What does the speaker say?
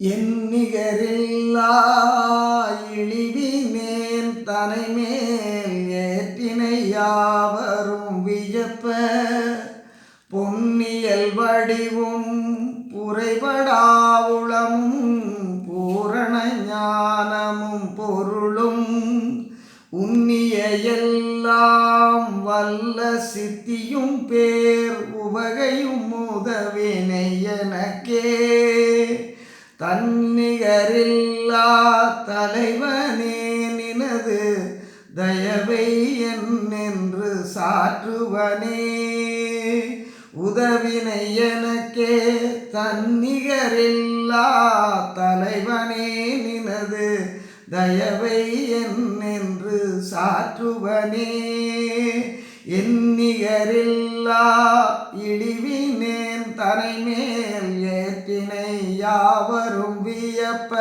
எண்ணிகரில்லா இழிவினேன் தனைமேல் ஏற்றினை யாவரும் வியப்ப பொன்னியல் வடிவும் புரைபடாவுளமும் பூரண ஞானமும் பொருளும் உன்னிய எல்லாம் வல்ல சித்தியும் பேர் உவகையும் உதவினை எனக்கே தன்னிகரில்லா தலைவனே நினது தயவை என்று சாற்றுவனே உதவினை எனக்கே தன்னிகரில்லா தலைவனே நினது தயவை என்று சாற்றுவனே எண்ணிகரில்லா இழிவினேன் தனைமேல் ஏற்றினை யாவரும் வியப்ப